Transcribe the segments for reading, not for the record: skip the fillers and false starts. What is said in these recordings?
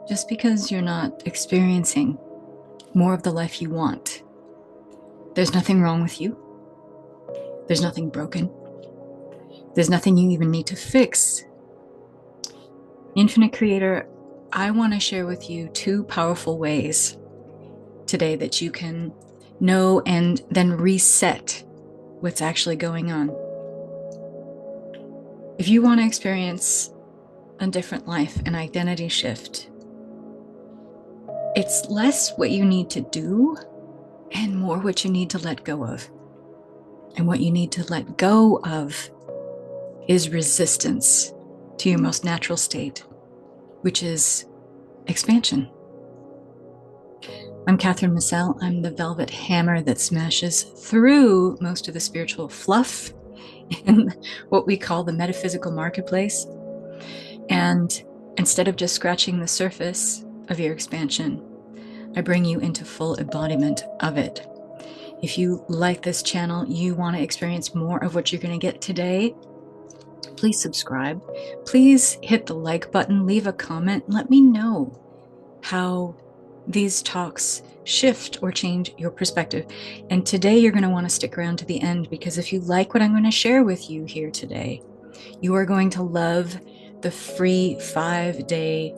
Just because you're not experiencing more of the life you want, there's nothing wrong with you. There's nothing broken. There's nothing you even need to fix. Infinite Creator, I want to share with you 2 powerful ways today that you can know and then reset what's actually going on. If you want to experience a different life, an identity shift, it's less what you need to do and more what you need to let go of. And what you need to let go of is resistance to your most natural state, which is expansion. I'm Kathryn Mussell. I'm the velvet hammer that smashes through most of the spiritual fluff in what we call the metaphysical marketplace. And instead of just scratching the surface of your expansion, I bring you into full embodiment of it. If you like this channel, you want to experience more of what you're going to get today, please subscribe. Please hit the like button, leave a comment, let me know how these talks shift or change your perspective. And today you're going to want to stick around to the end, because if you like what I'm going to share with you here today, you are going to love the free 5-day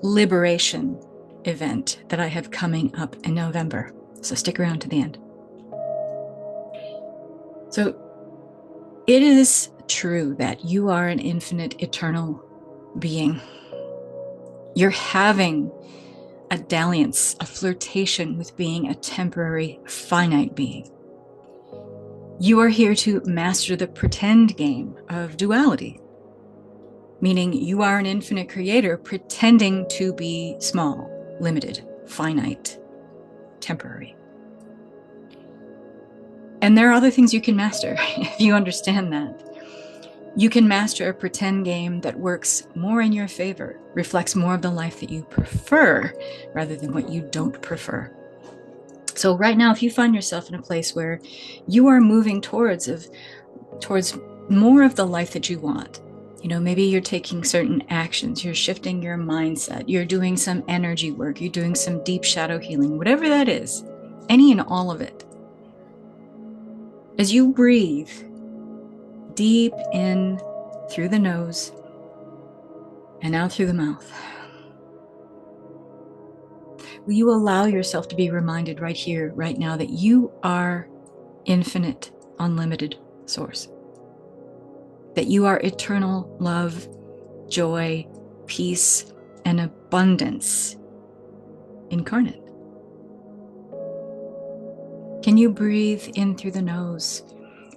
liberation event that I have coming up in November. So stick around to the end. So it is true that you are an infinite, eternal being. You're having a dalliance, a flirtation with being a temporary, finite being. You are here to master the pretend game of duality, meaning you are an infinite creator pretending to be small, limited, finite, temporary. And there are other things you can master if you understand that. You can master a pretend game that works more in your favor, reflects more of the life that you prefer rather than what you don't prefer. So right now, if you find yourself in a place where you are moving towards more of the life that you want, maybe you're taking certain actions, you're shifting your mindset, you're doing some energy work, you're doing some deep shadow healing, whatever that is, any and all of it. As you breathe deep in through the nose and out through the mouth, will you allow yourself to be reminded right here, right now, that you are infinite, unlimited source, that you are eternal love, joy, peace, and abundance incarnate. Can you breathe in through the nose,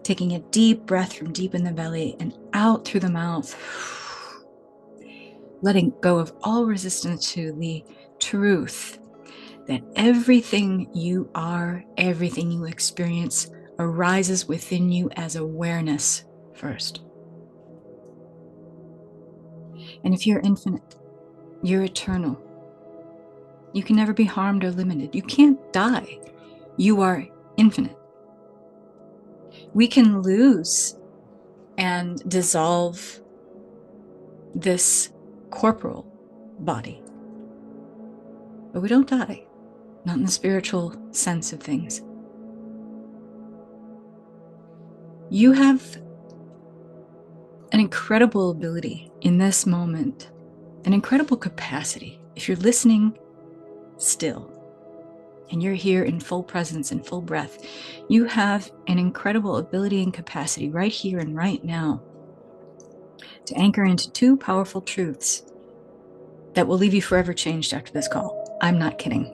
taking a deep breath from deep in the belly and out through the mouth, letting go of all resistance to the truth that everything you are, everything you experience arises within you as awareness first. And if you're infinite, you're eternal. You can never be harmed or limited. You can't die. You are infinite. We can lose and dissolve this corporal body, but we don't die, not in the spiritual sense of things. You have an incredible ability in this moment, an incredible capacity. If you're listening still, and you're here in full presence and full breath, you have an incredible ability and capacity right here and right now to anchor into 2 powerful truths that will leave you forever changed after this call. I'm not kidding.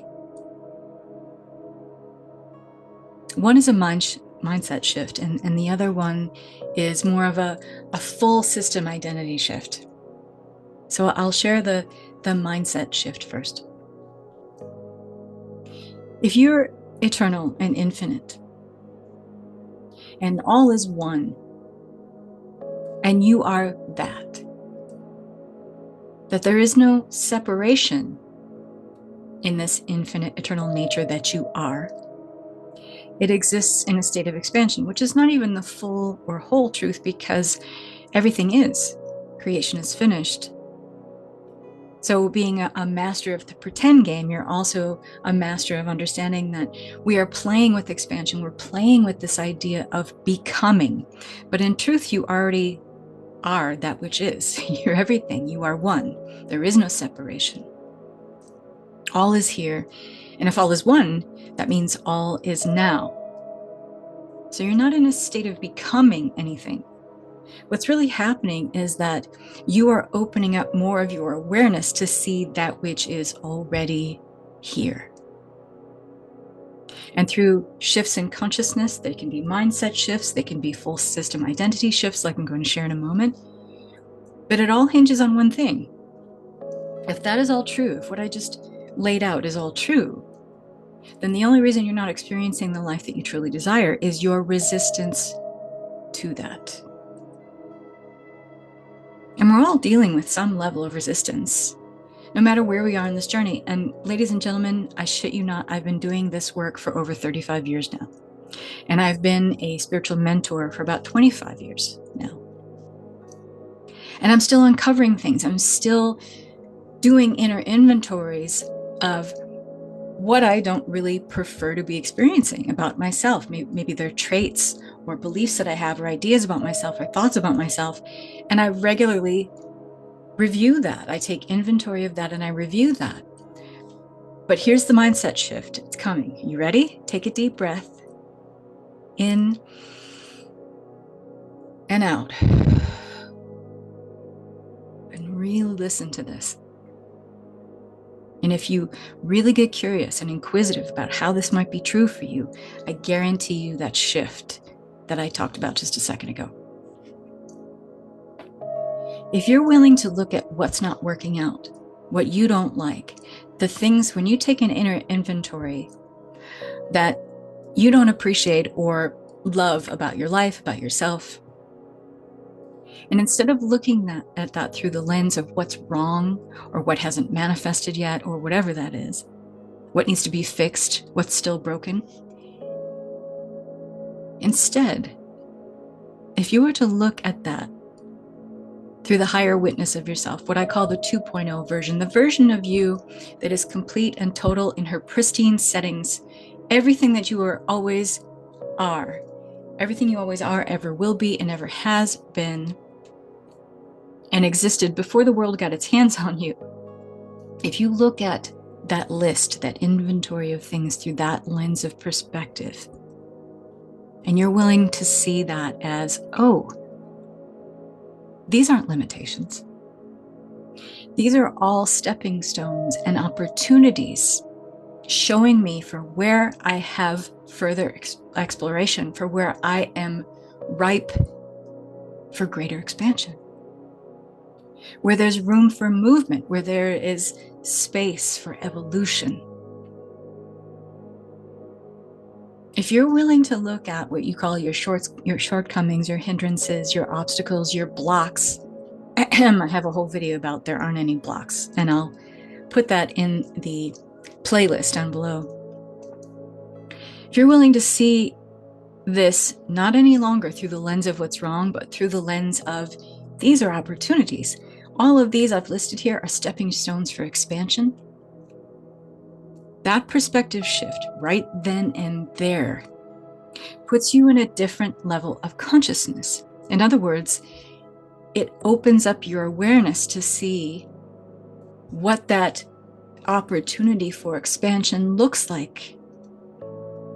One is a mindset shift, and the other one is more of a full system identity shift. So I'll share the mindset shift first. If you're eternal and infinite, and all is one, and you are that there is no separation in this infinite, eternal nature that you are. It exists in a state of expansion, which is not even the full or whole truth, because everything is. Creation is finished. So being a master of the pretend game, you're also a master of understanding that we are playing with expansion. We're playing with this idea of becoming. But in truth, you already are that which is. You're everything. You are one. There is no separation. All is here. And if all is one, that means all is now. So you're not in a state of becoming anything. What's really happening is that you are opening up more of your awareness to see that which is already here. And through shifts in consciousness, they can be mindset shifts, they can be full system identity shifts, like I'm going to share in a moment. But it all hinges on one thing. If that is all true, if what I just laid out is all true, then the only reason you're not experiencing the life that you truly desire is your resistance to that. And we're all dealing with some level of resistance, no matter where we are in this journey. And ladies and gentlemen, I shit you not, I've been doing this work for over 35 years now. And I've been a spiritual mentor for about 25 years now. And I'm still uncovering things. I'm still doing inner inventories of what I don't really prefer to be experiencing about myself. Maybe they're traits or beliefs that I have, or ideas about myself, or thoughts about myself. And I regularly review that. I take inventory of that and I review that. But here's the mindset shift. It's coming. You ready? Take a deep breath in and out. And really listen to this. And if you really get curious and inquisitive about how this might be true for you, I guarantee you that shift that I talked about just a second ago. If you're willing to look at what's not working out, what you don't like, the things when you take an inner inventory that you don't appreciate or love about your life, about yourself, and instead of looking at that through the lens of what's wrong or what hasn't manifested yet or whatever that is, what needs to be fixed, what's still broken, instead, if you were to look at that through the higher witness of yourself, what I call the 2.0 version, the version of you that is complete and total in her pristine settings, everything that you always are, everything you always are, ever will be, and ever has been, and existed before the world got its hands on you. If you look at that list, that inventory of things through that lens of perspective, and you're willing to see that as, oh, these aren't limitations. These are all stepping stones and opportunities showing me for where I have further exploration, for where I am ripe for greater expansion, where there's room for movement, where there is space for evolution. If you're willing to look at what you call your shortcomings, your hindrances, your obstacles, your blocks, I have a whole video about there aren't any blocks, and I'll put that in the playlist down below. If you're willing to see this not any longer through the lens of what's wrong, but through the lens of these are opportunities. All of these I've listed here are stepping stones for expansion. That perspective shift right then and there puts you in a different level of consciousness. In other words, it opens up your awareness to see what that opportunity for expansion looks like.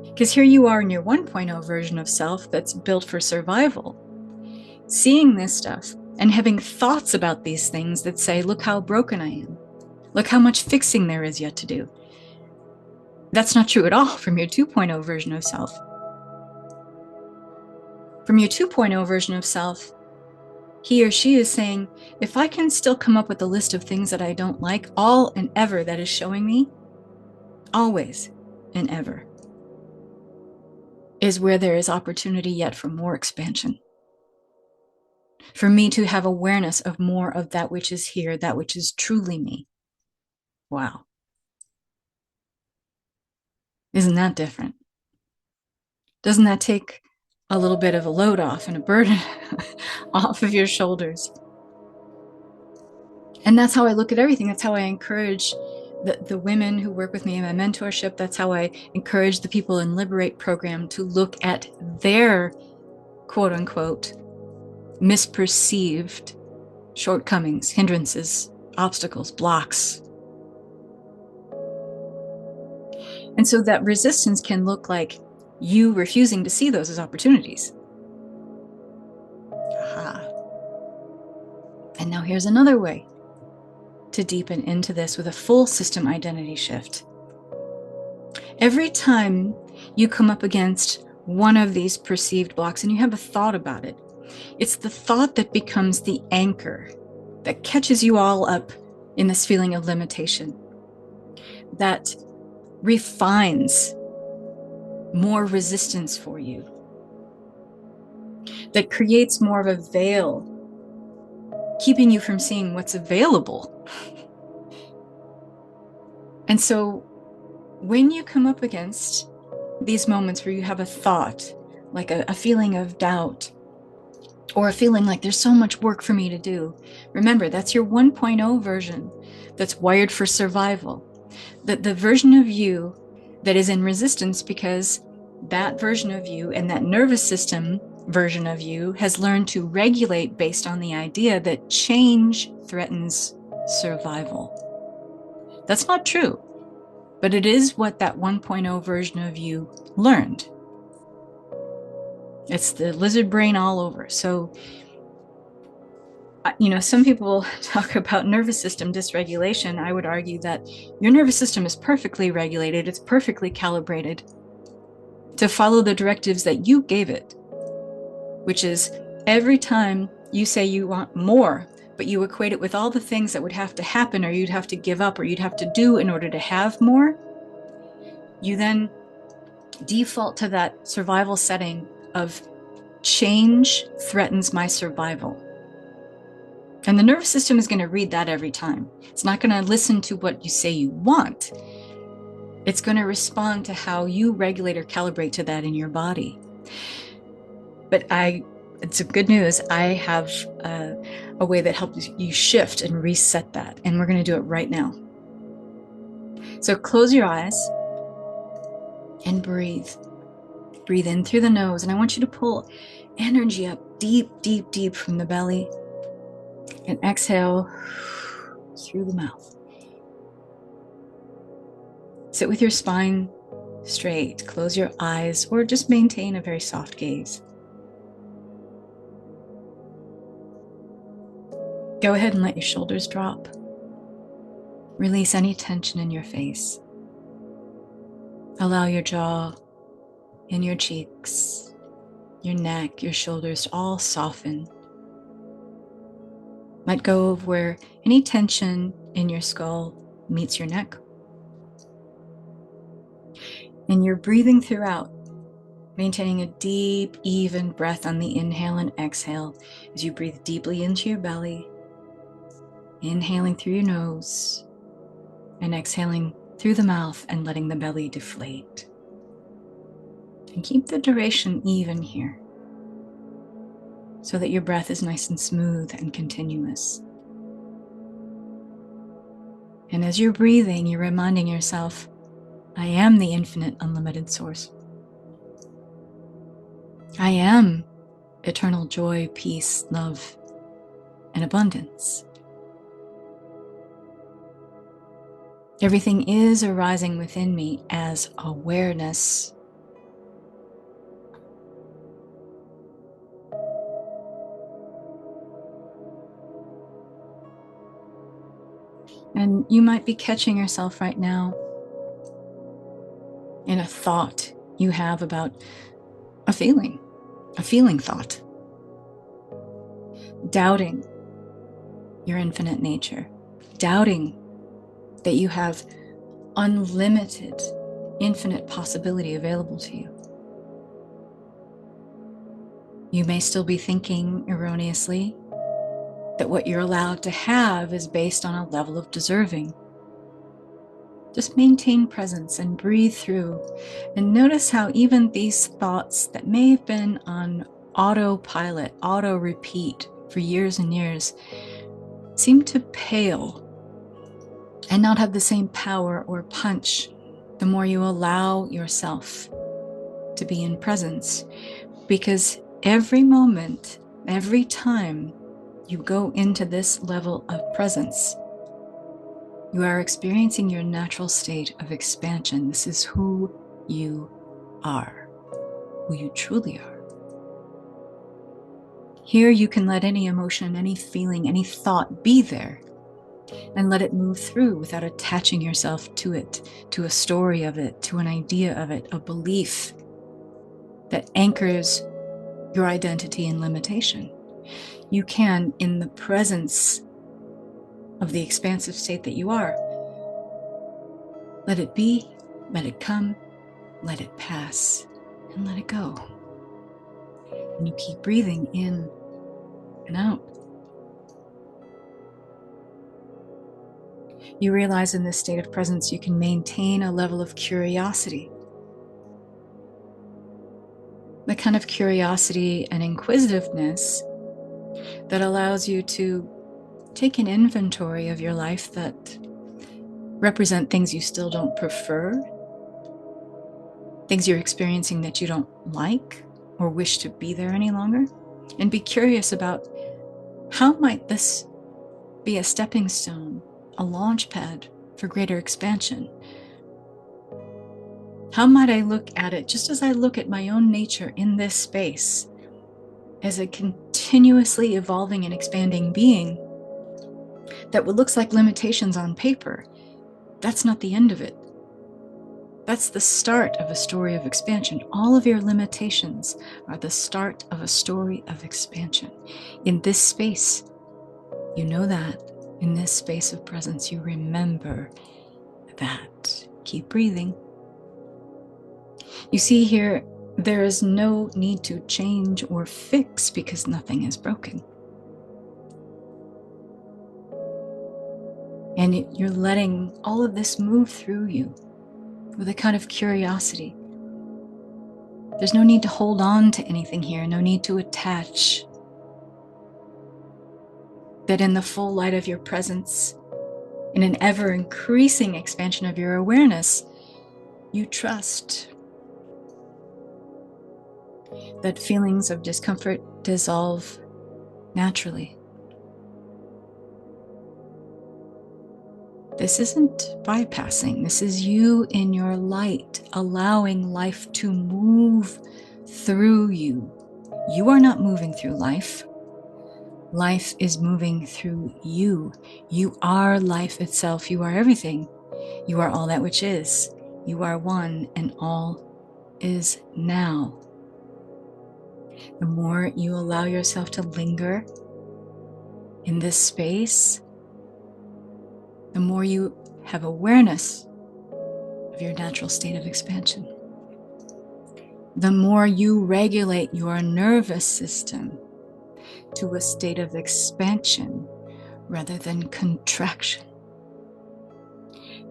Because here you are in your 1.0 version of self that's built for survival, seeing this stuff and having thoughts about these things that say, look how broken I am. Look how much fixing there is yet to do. That's not true at all from your 2.0 version of self. From your 2.0 version of self, he or she is saying, if I can still come up with a list of things that I don't like, all and ever that is showing me, always and ever, is where there is opportunity yet for more expansion. For me to have awareness of more of that which is here, that which is truly me. Wow. Isn't that different? Doesn't that take a little bit of a load off and a burden off of your shoulders? And that's how I look at everything. That's how I encourage the women who work with me in my mentorship. That's how I encourage the people in Liberate program to look at their quote unquote misperceived shortcomings, hindrances, obstacles, blocks. And so that resistance can look like you refusing to see those as opportunities. Aha. And now here's another way to deepen into this with a full system identity shift. Every time you come up against one of these perceived blocks and you have a thought about it, it's the thought that becomes the anchor that catches you all up in this feeling of limitation, that refines more resistance for you, that creates more of a veil, keeping you from seeing what's available. And so when you come up against these moments where you have a thought, like a feeling of doubt, or a feeling like there's so much work for me to do, remember, that's your 1.0 version that's wired for survival. The version of you that is in resistance because that version of you and that nervous system version of you has learned to regulate based on the idea that change threatens survival. That's not true, but it is what that 1.0 version of you learned. It's the lizard brain all over. So, some people talk about nervous system dysregulation. I would argue that your nervous system is perfectly regulated. It's perfectly calibrated to follow the directives that you gave it, which is every time you say you want more, but you equate it with all the things that would have to happen or you'd have to give up or you'd have to do in order to have more, you then default to that survival setting of change threatens my survival. And the nervous system is going to read that every time. It's not going to listen to what you say you want. It's going to respond to how you regulate or calibrate to that in your body. But it's good news. I have a way that helps you shift and reset that. And we're going to do it right now. So close your eyes and breathe. Breathe in through the nose. And I want you to pull energy up deep, deep, deep from the belly. And exhale through the mouth. Sit with your spine straight. Close your eyes or just maintain a very soft gaze. Go ahead and let your shoulders drop. Release any tension in your face. Allow your jaw and your cheeks, your neck, your shoulders to all soften. Let go of where any tension in your skull meets your neck. And you're breathing throughout, maintaining a deep, even breath on the inhale and exhale as you breathe deeply into your belly, inhaling through your nose and exhaling through the mouth and letting the belly deflate. And keep the duration even here, so that your breath is nice and smooth and continuous. And as you're breathing, you're reminding yourself, I am the infinite, unlimited source. I am eternal joy, peace, love, and abundance. Everything is arising within me as awareness. And you might be catching yourself right now in a thought you have about a feeling thought. Doubting your infinite nature. Doubting that you have unlimited, infinite possibility available to you. You may still be thinking erroneously that what you're allowed to have is based on a level of deserving. Just maintain presence and breathe through, and notice how even these thoughts that may have been on autopilot, auto repeat for years and years, seem to pale and not have the same power or punch the more you allow yourself to be in presence. Because every moment, every time you go into this level of presence, you are experiencing your natural state of expansion. This is who you are, who you truly are. Here you can let any emotion, any feeling, any thought be there and let it move through without attaching yourself to it, to a story of it, to an idea of it, a belief that anchors your identity and limitation. You can, in the presence of the expansive state that you are, let it be, let it come, let it pass, and let it go. And you keep breathing in and out. You realize in this state of presence you can maintain a level of curiosity. The kind of curiosity and inquisitiveness that allows you to take an inventory of your life that represent things you still don't prefer, things you're experiencing that you don't like or wish to be there any longer, and be curious about how might this be a stepping stone, a launch pad for greater expansion. How might I look at it, just as I look at my own nature in this space, as a continuously evolving and expanding being, that what looks like limitations on paper, that's not the end of it. That's the start of a story of expansion. All of your limitations are the start of a story of expansion. In this space, you know that. In this space of presence, you remember that. Keep breathing. You see here, there is no need to change or fix because nothing is broken. And you're letting all of this move through you with a kind of curiosity. There's no need to hold on to anything here, no need to attach. That in the full light of your presence, in an ever-increasing expansion of your awareness, you trust that feelings of discomfort dissolve naturally. This isn't bypassing. This is you in your light, allowing life to move through you. You are not moving through life. Life is moving through you. You are life itself. You are everything. You are all that which is. You are one, and all is now. The more you allow yourself to linger in this space, the more you have awareness of your natural state of expansion. The more you regulate your nervous system to a state of expansion rather than contraction.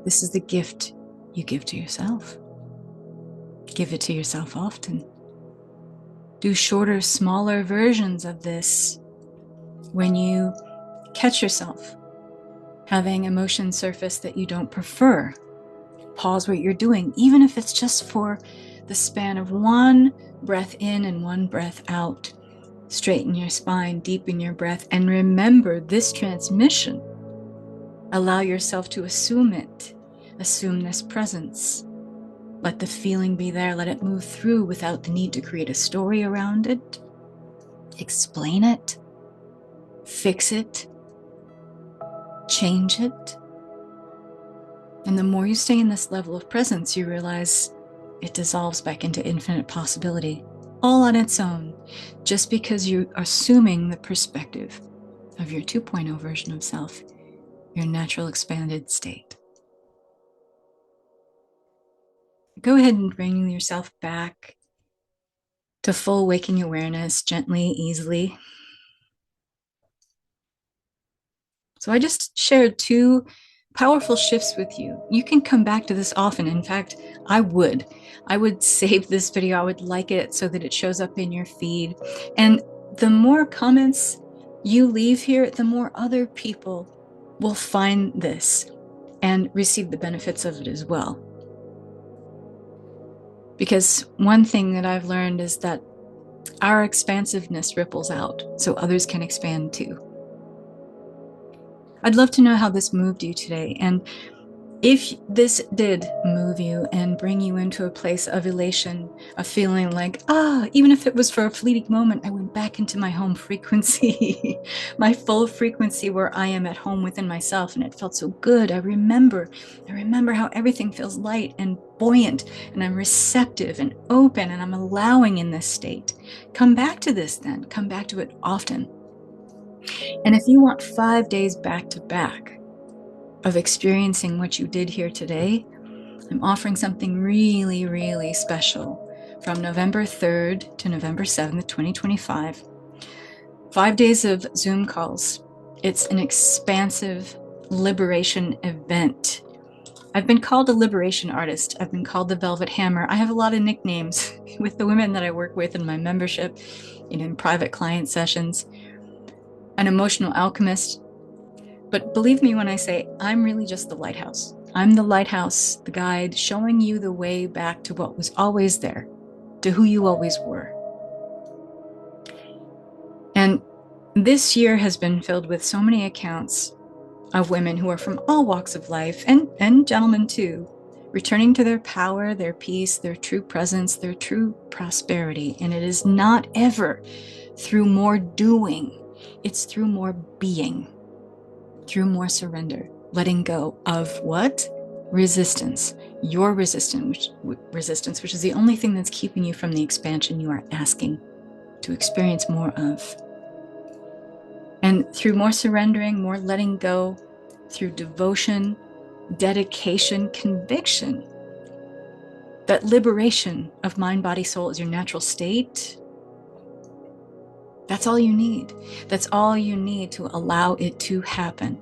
This is the gift you give to yourself. Give it to yourself often. Do shorter, smaller versions of this when you catch yourself having emotions surface that you don't prefer. Pause what you're doing, even if it's just for the span of one breath in and one breath out. Straighten your spine, deepen your breath, and remember this transmission. Allow yourself to assume it. Assume this presence. Let the feeling be there. Let it move through without the need to create a story around it. Explain it. Fix it. Change it. And the more you stay in this level of presence, you realize it dissolves back into infinite possibility, all on its own, just because you're assuming the perspective of your 2.0 version of self, your natural expanded state. Go ahead and bring yourself back to full waking awareness, gently, easily. So I just shared 2 powerful shifts with you. You can come back to this often. In fact, I would save this video. I would like it so that it shows up in your feed. And the more comments you leave here, the more other people will find this and receive the benefits of it as well. Because one thing that I've learned is that our expansiveness ripples out so others can expand too. I'd love to know how this moved you today. And if this did move you and bring you into a place of elation, of feeling like, even if it was for a fleeting moment, I went back into my home frequency, my full frequency where I am at home within myself, and it felt so good. I remember how everything feels light and buoyant, and I'm receptive and open, and I'm allowing in this state. Come back to this then. Come back to it often. And if you want 5 days back to back of experiencing what you did here today, I'm offering something really, really special from November 3rd to November 7th, 2025. 5 days of Zoom calls. It's an expansive liberation event. I've been called a liberation artist. I've been called the Velvet Hammer. I have a lot of nicknames with the women that I work with in my membership, in private client sessions. An emotional alchemist. But believe me when I say I'm really just the lighthouse. I'm the lighthouse, the guide, showing you the way back to what was always there, to who you always were. And this year has been filled with so many accounts of women who are from all walks of life, and gentlemen too, returning to their power, their peace, their true presence, their true prosperity. And it is not ever through more doing, it's through more being. Through more surrender, letting go of what? Resistance. Your resistance, which is the only thing that's keeping you from the expansion you are asking to experience more of. And through more surrendering, more letting go, through devotion, dedication, conviction, that liberation of mind, body, soul is your natural state. That's all you need. That's all you need to allow it to happen.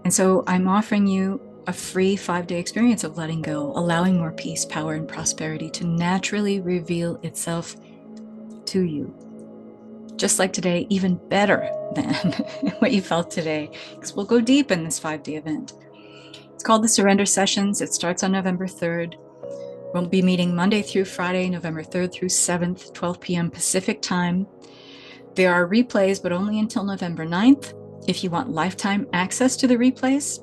And so I'm offering you a free 5-day experience of letting go, allowing more peace, power, and prosperity to naturally reveal itself to you. Just like today, even better than what you felt today, because we'll go deep in this 5-day event. It's called the Surrender Sessions. It starts on November 3rd. We'll be meeting Monday through Friday, November 3rd through 7th, 12 p.m. Pacific time. There are replays, but only until November 9th. If you want lifetime access to the replays,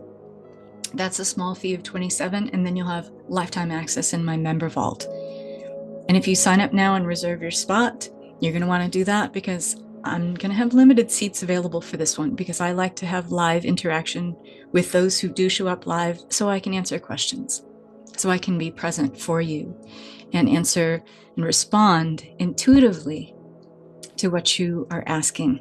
that's a small fee of $27, and then you'll have lifetime access in my member vault. And if you sign up now and reserve your spot, you're going to want to do that because I'm going to have limited seats available for this one because I like to have live interaction with those who do show up live so I can answer questions, so I can be present for you and answer and respond intuitively to what you are asking.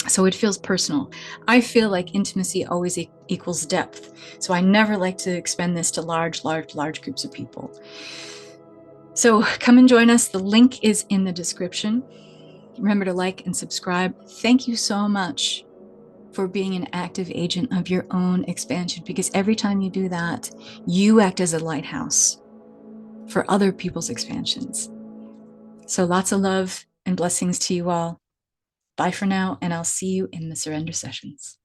So it feels personal. I feel like intimacy always equals depth. So I never like to expend this to large groups of people. So come and join us. The link is in the description. Remember to like and subscribe. Thank you so much for being an active agent of your own expansion, because every time you do that, you act as a lighthouse for other people's expansions. So lots of love and blessings to you all. Bye for now, and I'll see you in the surrender sessions.